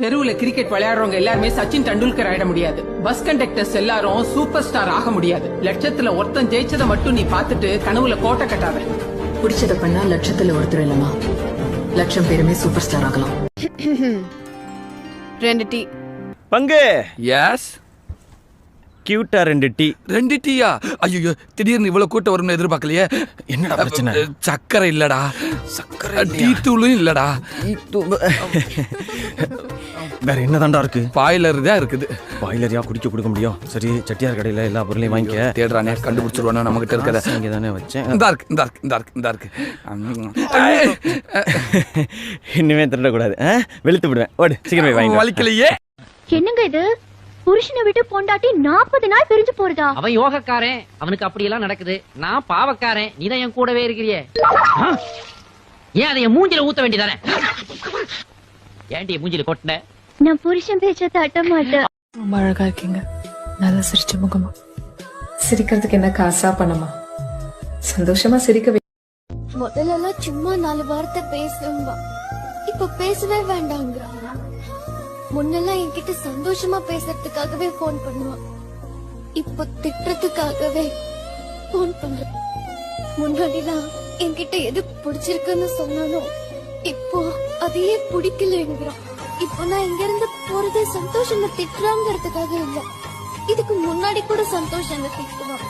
தெருவுல கிரிக்கெட் விளையாடுறவங்க எல்லாருமே சச்சின் டெண்டுல்கர் ஆயிட முடியாது. பஸ் கண்டக்டர்ஸ் எல்லாரும் சூப்பர் ஸ்டார் ஆக முடியாது. லட்சத்துல ஒருத்தன் ஜெயிச்சதை மட்டும் நீ பாத்துட்டு கனவுல கோட்டை கட்டாத. பிடிச்சத பண்ணா லட்சத்துல ஒருத்தர் இல்லமா, லட்சம் பேருமே சூப்பர் ஸ்டார் ஆகலாம். 2 டீ. பங்கு. எஸ். கியூட்டா 2 டீ. 2 டீயா? ஐயோ, திடீர்னு இவ்வளவு கூட்டம் வரும்னு எதிர்பார்க்கலையே. என்னடா பிரச்சனை? சக்கரை இல்லடா, சக்கரை டீ தூளும் இல்லடா. வேற என்னதான்டா இருக்கு? பாய்லர் தான் இருக்குது. பாய்லரியா குடிக்க கொடுக்க முடியும்? சரி, செட்டியார் கடையில எல்லா பொருளையும் வாங்கிக்க. தேடுறானே, கண்டுபிடிச்சிருவானோ நம்ம கிட்ட இருக்கத. இங்க தானே வச்சேன். இந்த இருக்கு. இன்னுமே திருடக்கூடாது, வெளுத்து விடுவேன். ஓடு, சீக்கிரமே வாங்கி. வலிக்கலையே. என்னங்க இது? புருஷனை விட்டு பொண்டாட்டி 40 நாள் பிரிஞ்சு போறதா? அவன் யோகக்காரன், அவனுக்கு அப்படி எல்லாம் நடக்குது. நான் பாவக்காரன், நீதான் என் கூடவே இருக்கிறியே. ஏன் அதை என் மூஞ்சில ஊத்த வேண்டியதானே? ஏன்டி மூஞ்சில கொட்டின? நான் புருஷன் பேச்ச தட்ட மாட்டேன். ரொம்ப அழகா இருக்கீங்க. நல்லா சிரிச்ச முகமா. சிரிக்கிறதுக்கு என்ன காசா பண்ணமா? சந்தோஷமா சிரிக்க முதல்ல சும்மா 4 வார்த்தை பேசுவா, இப்ப பேசவே வேண்டாங்க. முன்னெல்லாம் என்கிட்ட சந்தோஷமா பேசுறதுக்காகவே போன் பண்ணுவான், இப்ப திட்டுறதுக்காகவே போன் பண்ற. முன்னாடிலாம் என்கிட்ட எது பிடிச்சிருக்குன்னு சொன்னாலும் இப்போ அதையே பிடிக்கலங்கிறான். இப்போ நான் இங்க இருந்து போறது சந்தோஷம் திட்டுறாங்கிறதுக்காக இல்ல, இதுக்கு முன்னாடி கூட சந்தோஷம் திட்டுவான்,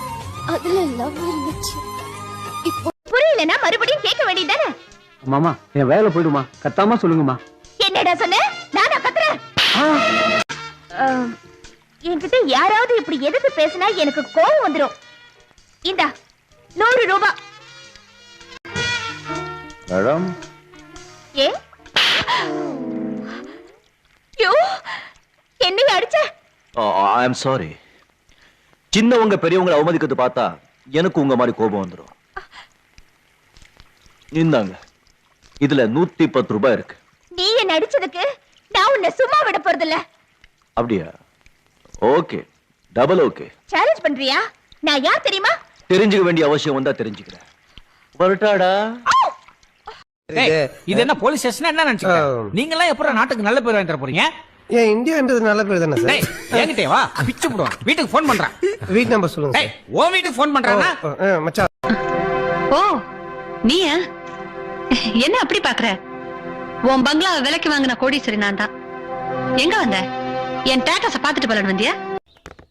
அதுல லவ் இருந்துச்சு. இப்போ புரியலன்னா மறுபடியும் கேட்க வேண்டியதானே? மாமா, என் வேலை போயிடுமா, கத்தாம சொல்லுங்கம்மா. என்னடா சொன்ன? நானா கத்துறேன்? என்கிட்ட யாராவது இப்படி எதுக்கு பேசினா எனக்கு கோவம் வந்துடும். இந்தா 100 ரூபாய். மேடம், ஏ யோ, என்னை அடிச்ச? ஐ அம் சாரி. சின்னவங்க பெரியவங்களை அவமதிக்கிறது பார்த்தா எனக்கு உங்க மாதிரி கோபம் வந்துடும். இந்தாங்க, இதுல 110 ரூபாய் இருக்கு. நீ என்ன அடிச்சதுக்கு நான் உன்னை சும்மா விட போறதில்ல. அப்படியா? Okay, double okay. சேலஞ்ச் பண்றியா? நான் யார் தெரியுமா? தெரிஞ்சுக்க வேண்டிய அவசியம் வந்தா தெரிஞ்சுக்கிறேன். வரட்டாடா. இது என்ன போலீஸ் ஸ்டேஷன் என்ன நினைச்சீங்க? நீங்க எல்லாம் எப்பறம் நாட்டுக்கு நல்ல பேர் வாங்கி தர போறீங்க? ஏன் இந்தியான்றது நல்ல பேர் தானே சார்? என்கிட்டே வா, பிச்சு போடுவான். வீட்டுக்கு போன் பண்றான். வீட் நம்பர் சொல்லுங்க. டேய், உன் வீட்டுக்கு போன் பண்றானா? மச்சான். ஓ, நீயா? என்ன அப்படி பாக்குற? உன் பங்களா விலைக்கு வாங்கின கோடீஸ்வரி நான் தான். எங்க வந்த? என் டேட்டஸ பாத்துட்டு போலன்னு வந்தியா?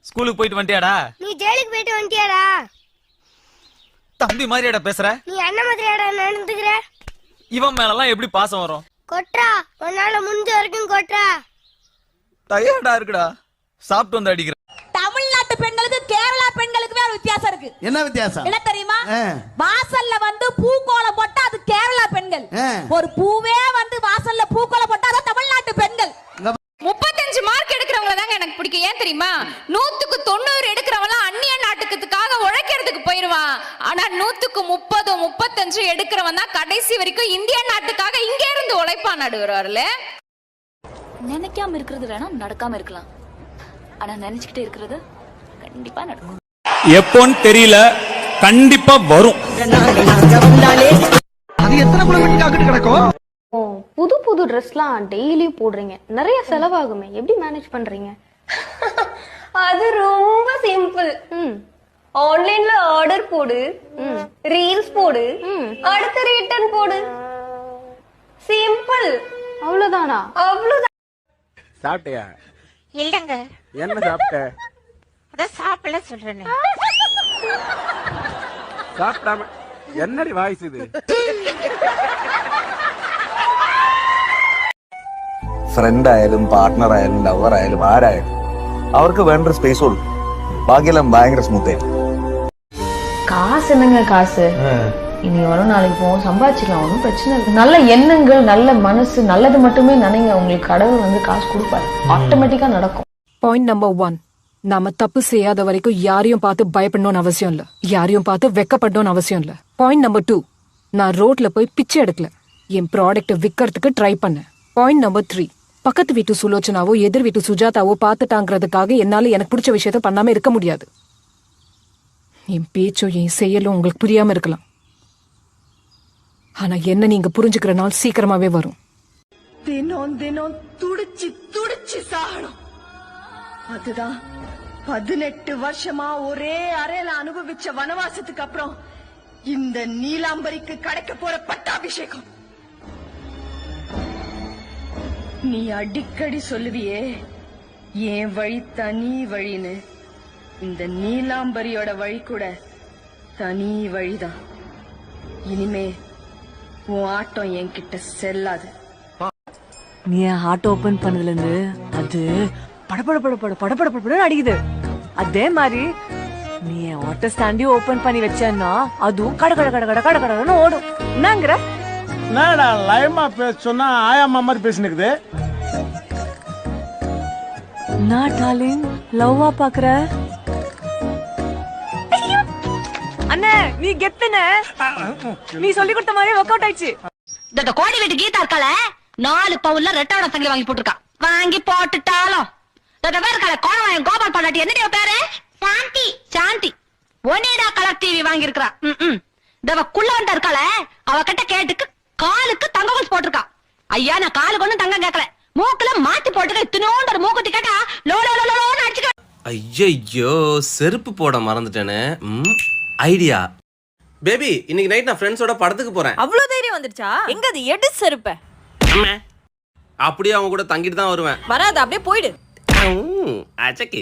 ஸ்கூலுக்கு போயிட்டு வந்துட்டியாடா? நீ ஜெயிலுக்கு போயிட்டு வந்துட்டியாடா? தம்பி மாதிரியாடா பேசுற? நீ என்ன மாதிரியாடா நடந்துக்கிற? இவன் மேலலாம் எப்படி பாசம் வரும்? கொட்றா, உன்னால முடிஞ்ச வரைக்கும் கொட்றா. டயர்டா இருக்குடா, சாப்பிட்டு வந்து அடிக்கிற. தமிழ்நாட்டு பெண்களுக்கு கேரளா பெண்களுக்கு வேற வித்தியாசம் இருக்கு. என்ன வித்தியாசம்? என்ன தெரியுமா? வாசல்ல வந்து பூக்கோலம் போட்டா அது கேரளா பெண்கள், ஒரு பூவே வந்து வாசல்ல பூக்கோலம் போட்டா அது தமிழ்நாட்டு பெண்கள். 35 மார்க் எடுக்கிறவங்கள தாங்க எனக்கு பிடிக்கும். ஏன் தெரியுமா? 100க்கு 90 எடுக்கிறவங்க அந்நிய நாட்டுக்காக உழைக்கிறதுக்கு போயிருவான். ஆனா 100க்கு 30 35 எடுக்கிறவன் தான் கடைசி வரைக்கும் இந்திய நாட்டுக்காக இங்க இருந்து உழைப்பான். நடுவர்ல நினைக்காம இருக்கிறது வேணா நடக்காம இருக்கலாம், ஆனா நினைச்சுக்கிட்டே இருக்கிறது கண்டிப்பா நடக்கும். எப்போன்னு தெரியல, கண்டிப்பா வரும். அது எத்தனை கிலோமீட்டர் கிடக்கும்? புது புது ட்ரெஸ்லாம் டெய்லி போடுறீங்க, நிறைய செலவாகுமே, எப்படி மேனேஜ் பண்றீங்க? அது ரொம்ப சிம்பிள். ஆன்லைன்ல ஆர்டர் போடு, ரீல்ஸ் போடு, அடுத்து ரிட்டர்ன் போடு, சிம்பிள். அவ்வளவுதானா? அவ்வளவுதான். சாப்பிட்டியா? இல்லங்க. என்ன சாப்பிட்ட? அதான் சாப்பிடல சொல்றேன். சாப்பிடாம என்னடி வாய்ஸ் இது? ഫ്രണ്ട് ആയാലും പാർട്ട്ണർ ആയാലും ലവർ ആയാലും ആരായാലും അവർക്ക് വേണ്ട സ്പേസ് ഉള്ളൂ. ബാക്കിയെല്ലാം ഭയങ്കര സ്മൂത്ത് ആയിരിക്കും. காசு என்னங்க காசு? இனி வரும் நாளைக்கு போவோம், சம்பாதிச்சிடலாம், ஒன்றும் பிரச்சனை இல்லை. நல்ல எண்ணங்கள், நல்ல மனசு, நல்லது மட்டுமே நினைங்க, உங்களுக்கு கடவுள் வந்து காசு கொடுப்பாரு, ஆட்டோமேட்டிக்கா நடக்கும். பாயிண்ட் நம்பர் 1, நாம தப்பு செய்யாத வரைக்கும் யாரையும் பார்த்து பயப்படணும்னு அவசியம் இல்ல, யாரையும் பார்த்து வெக்கப்படணும்னு அவசியம் இல்ல. பாயிண்ட் நம்பர் 2, நான் ரோட்ல போய் பிச்சை எடுக்கல, என் ப்ராடக்ட் விற்கிறதுக்கு ட்ரை பண்ணேன். பாயிண்ட் நம்பர் 3, பக்கத்து வீட்டு சுலோச்சனாவோ எதிர் வீட்டு சுஜாதாவோ பார்த்துட்டாங்கிறதுக்காக என்னால எனக்கு பிடிச்ச விஷயத்த பண்ணாம இருக்க முடியாது. என் பேச்சும் என் செயலும் உங்களுக்கு புரியாம இருக்கலாம், ஆனா என்ன நீங்க புரிஞ்சுக்கிற நாள் சீக்கிரமாவே வரும். தினம் தினம் துடிச்சு துடிச்சு சாகணும். அதுதான் 18 வருஷமா ஒரே அறையில அனுபவிச்ச வனவாசத்துக்கு அப்புறம் இந்த நீலாம்பரிக்கு கிடைக்க போற பட்டாபிஷேகம். நீ அடிக்கடி சொல்லுவியே என் வழி தனி வழின்னு. இந்த நீலாம்பரியோட வழி கூட தனி வழிதான். இனிமே உன் ஆட்டம் என்கிட்ட செல்லாது. நீ ஹார்ட் ஓபன் பண்ணதுல இருந்து அது படபடன்னு அடிக்குது. அதே மாதிரி நீ ஆட்டோ ஸ்டாண்டையும் ஓபன் பண்ணி வச்சேன்னா அதுவும் கடன்னு ஓடும். என்னங்கிற என்னடா லைமா பேச சொன்னா ஆயாமா மாதிரி பேசினுக்குது. நான் டார்லிங் லவ்வா பாக்குற அண்ணே நீ கெத்துன. நீ சொல்லி கொடுத்த மாதிரி ஒர்க் அவுட் ஆயிடுச்சு. இந்த கோடி வீட்டு கீதா இருக்கால 4 பவுன்ல ரெட்டோட சங்கிலி வாங்கி போட்டுருக்கா. வாங்கி போட்டுட்டாலும் கோணவாயன் கோபால் பாலாட்டி என்னடியோ பேரு சாந்தி. சாந்தி ஒனிடா கலர் டிவி வாங்கி இருக்கா. குள்ள வந்தா இருக்கால அவகிட்ட கேட்டுக்கு காலுக்கு தங்க கொலுசு போட்டிருக்கா. ஐயா நான் காலுக்கு ஒண்ணும் தங்கம் கேட்கல, மூக்குல மாத்தி போட்டுக்க. இத்தினோண்டு ஒரு மூக்குத்தி கேட்டா லோலோலோலோன்னு அடிச்சுக்க. ஐயோ செருப்பு போட மறந்துட்டேனே. ஐடியா பேபி, இன்னைக்கு நைட் நான் ஃப்ரெண்ட்ஸோட படத்துக்கு போறேன். அவ்வளவு தைரியம் வந்துருச்சா? எங்க அது எடு செருப்ப. அப்படியே அவங்க கூட தங்கிட்டு தான் வருவேன். வராது, அப்படியே போயிடு. அச்சக்கி